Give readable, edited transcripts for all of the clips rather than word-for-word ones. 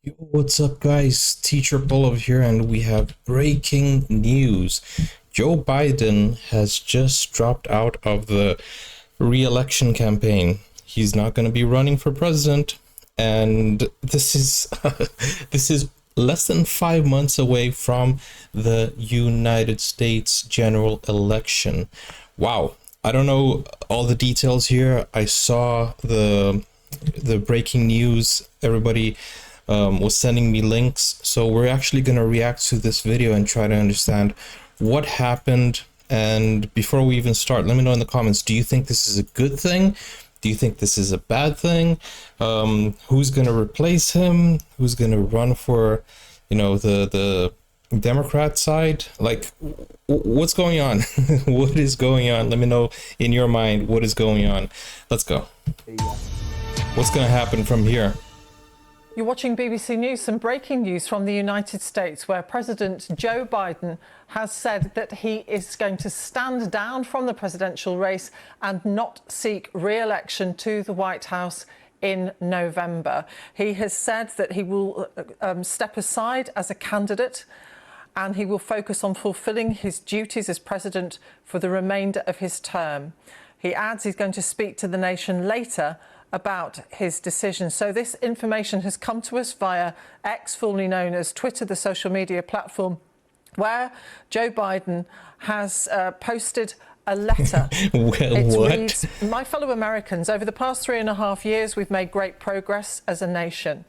Yo, what's up, guys? Teacher Polo here, and we have breaking news. Joe Biden has just dropped out of the re-election campaign. He's not going to be running for president, and this is this is less than 5 months away from the United States general election. Wow. I don't know all the details here. I saw the breaking news. Everybody was sending me links, so we're actually going to react to this video and try to understand what happened. And before we even start, let me know in the comments, do you think this is a good thing? Do you think this is a bad thing? Who's going to replace him? Who's going to run for, the Democrat side? Like, what's going on? What is going on? Let me know in your mind what is going on. Let's go. What's going to happen from here? You're watching BBC News. Some breaking news from the United States, where President Joe Biden has said that he is going to stand down from the presidential race and not seek re-election to the White House in November. He has said that he will step aside as a candidate and he will focus on fulfilling his duties as president for the remainder of his term. He adds he's going to speak to the nation later about his decision. So this information has come to us via X, formerly known as Twitter, the social media platform, where Joe Biden has posted a letter. What? Reads, "My fellow Americans, over the past 3.5 years, we've made great progress as a nation.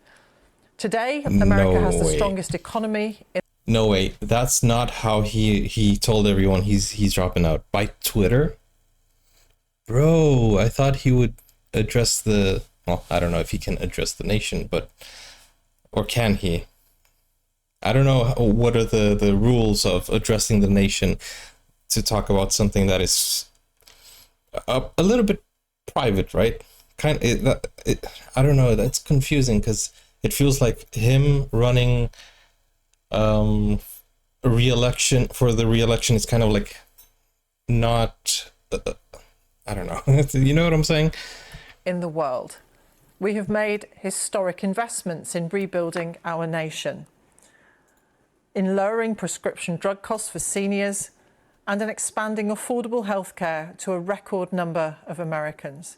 Today, America has the strongest economy in..." No way. That's not how he told everyone he's dropping out. By Twitter? Bro, I thought he would address well, I don't know if he can address the nation, or can he? I don't know what are the rules of addressing the nation to talk about something that is a little bit private, right? I don't know, that's confusing because it feels like him running re-election is kind of like not I don't know. You know what I'm saying? In the world. We have made historic investments in rebuilding our nation, in lowering prescription drug costs for seniors, and in expanding affordable healthcare to a record number of Americans.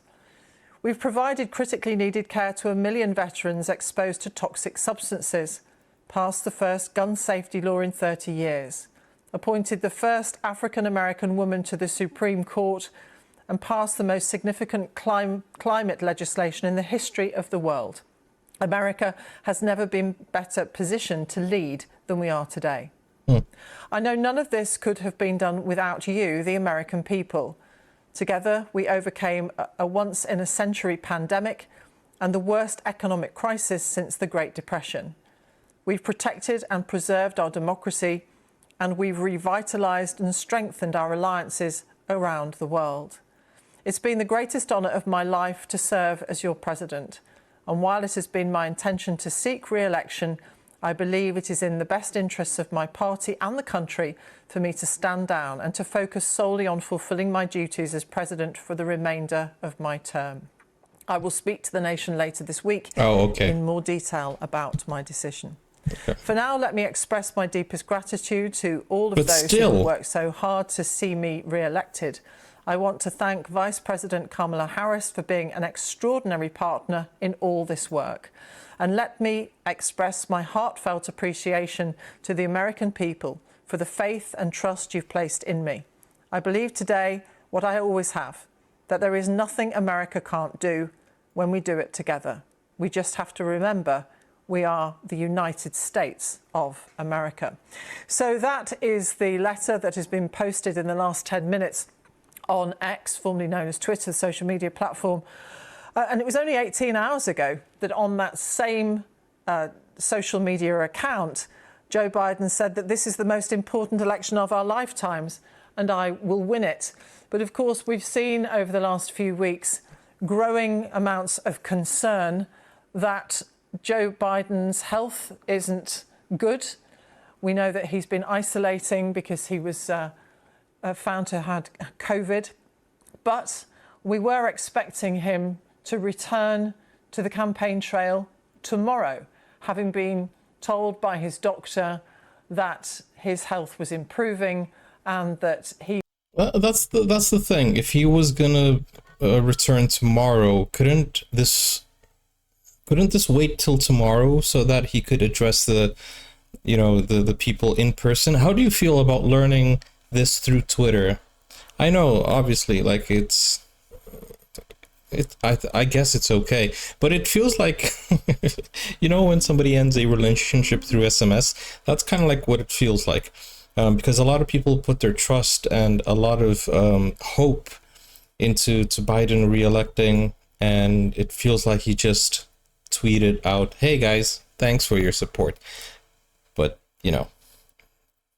We've provided critically needed care to 1 million veterans exposed to toxic substances, passed the first gun safety law in 30 years, appointed the first African-American woman to the Supreme Court, and passed the most significant climate legislation in the history of the world. America has never been better positioned to lead than we are today. I know none of this could have been done without you, the American people. Together, we overcame a once-in-a-century pandemic and the worst economic crisis since the Great Depression. We've protected and preserved our democracy, and we've revitalized and strengthened our alliances around the world. It's been the greatest honour of my life to serve as your president, and while it has been my intention to seek re-election, I believe it is in the best interests of my party and the country for me to stand down and to focus solely on fulfilling my duties as president for the remainder of my term. I will speak to the nation later this week in more detail about my decision. Okay. For now, let me express my deepest gratitude to all of those who have worked so hard to see me re-elected. I want to thank Vice President Kamala Harris for being an extraordinary partner in all this work. And let me express my heartfelt appreciation to the American people for the faith and trust you've placed in me. I believe today what I always have, that there is nothing America can't do when we do it together. We just have to remember we are the United States of America. So that is the letter that has been posted in the last 10 minutes on X, formerly known as Twitter, the social media platform. And it was only 18 hours ago that on that same social media account, Joe Biden said that this is the most important election of our lifetimes and I will win it. But of course, we've seen over the last few weeks growing amounts of concern that Joe Biden's health isn't good. We know that he's been isolating because he was found to have had COVID, but we were expecting him to return to the campaign trail tomorrow. having been told by his doctor that his health was improving and that he... Well, that's the thing. If he was gonna return tomorrow, couldn't this wait till tomorrow so that he could address the people in person? How do you feel about learning this through Twitter? I know, obviously, like I guess it's okay, but it feels like, when somebody ends a relationship through SMS, that's kind of like what it feels like, because a lot of people put their trust and a lot of hope into Biden re-electing, and it feels like he just tweeted out, "Hey guys, thanks for your support," but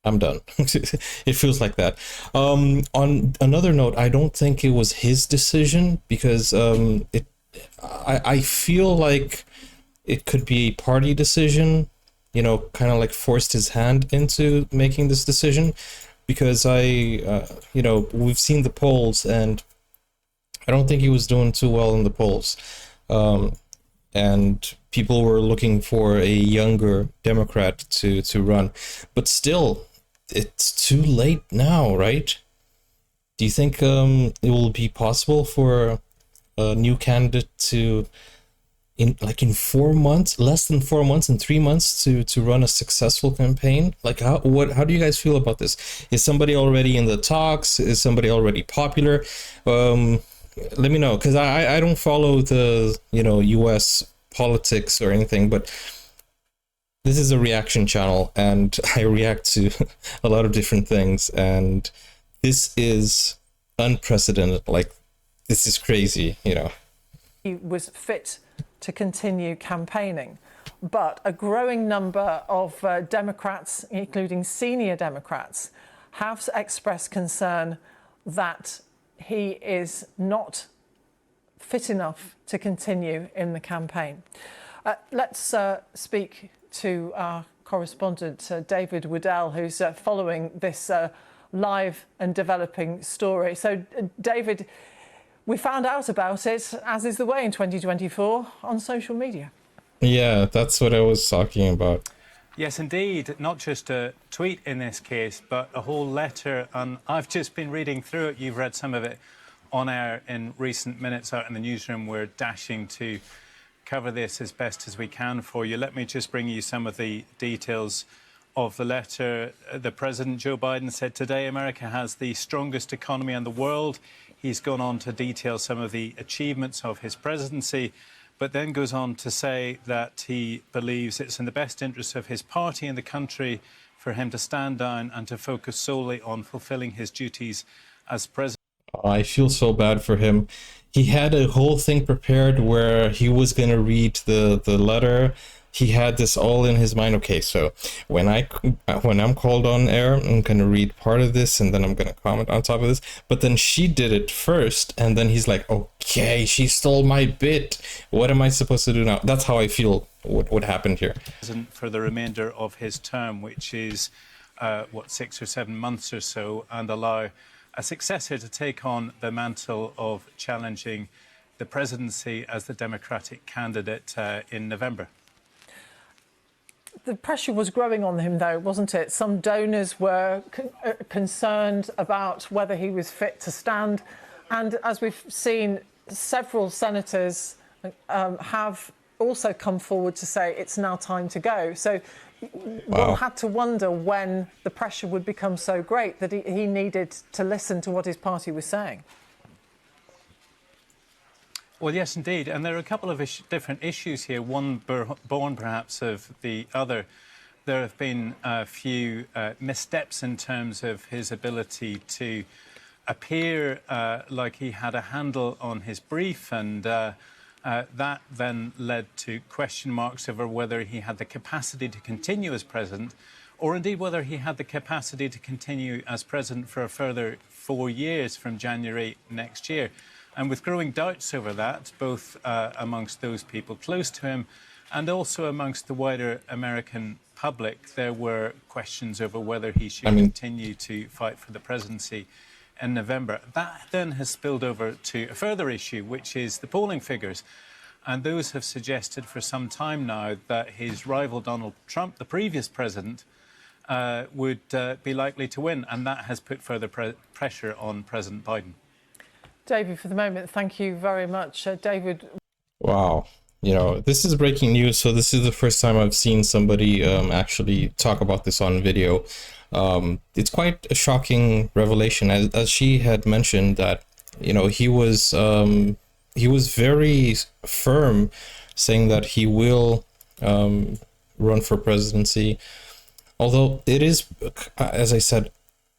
I'm done. It feels like that. On another note, I don't think it was his decision, because I feel like it could be a party decision, kind of like forced his hand into making this decision, because we've seen the polls, and I don't think he was doing too well in the polls. And people were looking for a younger Democrat to run, but still, it's too late now, right? Do you think it will be possible for a new candidate to, in 4 months, less than 4 months, in 3 months, to run a successful campaign? Like, how do you guys feel about this? Is somebody already in the talks? Is somebody already popular? Let me know, because I don't follow the US politics or anything, but this is a reaction channel, and I react to a lot of different things, and this is unprecedented. Like, this is crazy, He was fit to continue campaigning, but a growing number of Democrats, including senior Democrats, have expressed concern that he is not fit enough to continue in the campaign. Let's speak to our correspondent, David Woodell, who's following this live and developing story. So, David, we found out about it, as is the way in 2024, on social media. Yeah, that's what I was talking about. Yes, indeed. Not just a tweet in this case, but a whole letter. And I've just been reading through it. You've read some of it on air in recent minutes out in the newsroom. We're dashing to cover this as best as we can for you. Let me just bring you some of the details of the letter. The President, Joe Biden, said today America has the strongest economy in the world. He's gone on to detail some of the achievements of his presidency, but then goes on to say that he believes it's in the best interest of his party and the country for him to stand down and to focus solely on fulfilling his duties as president. I feel so bad for him. He had a whole thing prepared where he was going to read the letter. He had this all in his mind. Okay, so when I'm called on air, I'm going to read part of this, and then I'm going to comment on top of this. But then she did it first, and then he's like, okay, she stole my bit. What am I supposed to do now? That's how I feel what happened here. For the remainder of his term, which is, 6 or 7 months or so, and allow a successor to take on the mantle of challenging the presidency as the Democratic candidate in November. The pressure was growing on him, though, wasn't it? Some donors were concerned about whether he was fit to stand. And as we've seen, several senators have also come forward to say it's now time to go. So one had to wonder when the pressure would become so great that he needed to listen to what his party was saying. Well, yes, indeed. And there are a couple of different issues here, one born perhaps of the other. There have been a few missteps in terms of his ability to appear like he had a handle on his brief, and that then led to question marks over whether he had the capacity to continue as president, or indeed whether he had the capacity to continue as president for a further 4 years from January next year. And with growing doubts over that, both amongst those people close to him and also amongst the wider American public, there were questions over whether he should continue to fight for the presidency in November. That then has spilled over to a further issue, which is the polling figures. and those have suggested for some time now that his rival Donald Trump, the previous president, would be likely to win, and that has put further pressure on President Biden. David, for the moment, thank you very much. David. Wow. You know, this is breaking news, so this is the first time I've seen somebody actually talk about this on video. It's quite a shocking revelation, as she had mentioned that, you know, he was very firm, saying that he will run for presidency. Although it is, as I said,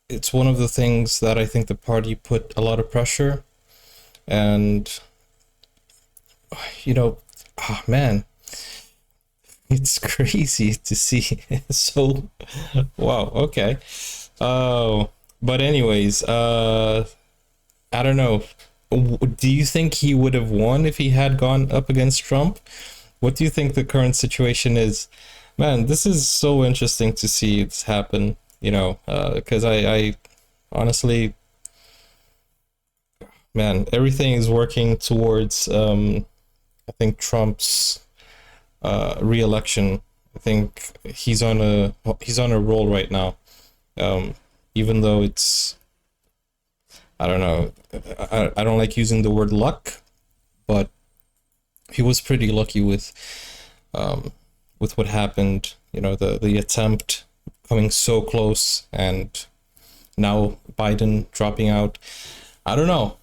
it's one of the things that I think the party put a lot of pressure. And, you know, oh, man, it's crazy to see. So, wow, okay. But anyways, I don't know. Do you think he would have won if he had gone up against Trump? What do you think the current situation is? Man, this is so interesting to see it's happen, you know, because I honestly, man, everything is working towards, I think, Trump's re-election. I think he's on a roll right now, even though it's, I don't know, I don't like using the word luck, but he was pretty lucky with what happened, you know, the attempt coming so close and now Biden dropping out. I don't know.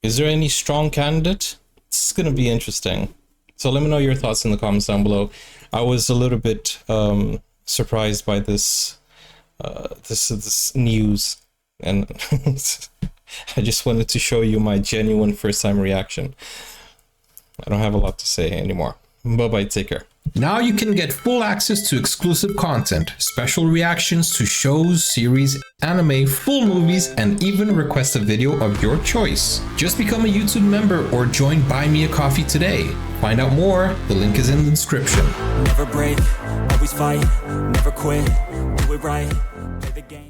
Is there any strong candidate? It's going to be interesting. So let me know your thoughts in the comments down below. I was a little bit surprised by this news, and I just wanted to show you my genuine first-time reaction. I don't have a lot to say anymore. Bye-bye, take care. Now you can get full access to exclusive content, special reactions to shows, series, anime, full movies, and even request a video of your choice. Just become a YouTube member or join Buy Me a Coffee today. Find out more, the link is in the description. Never break, always fight, never quit, do it right, play the game.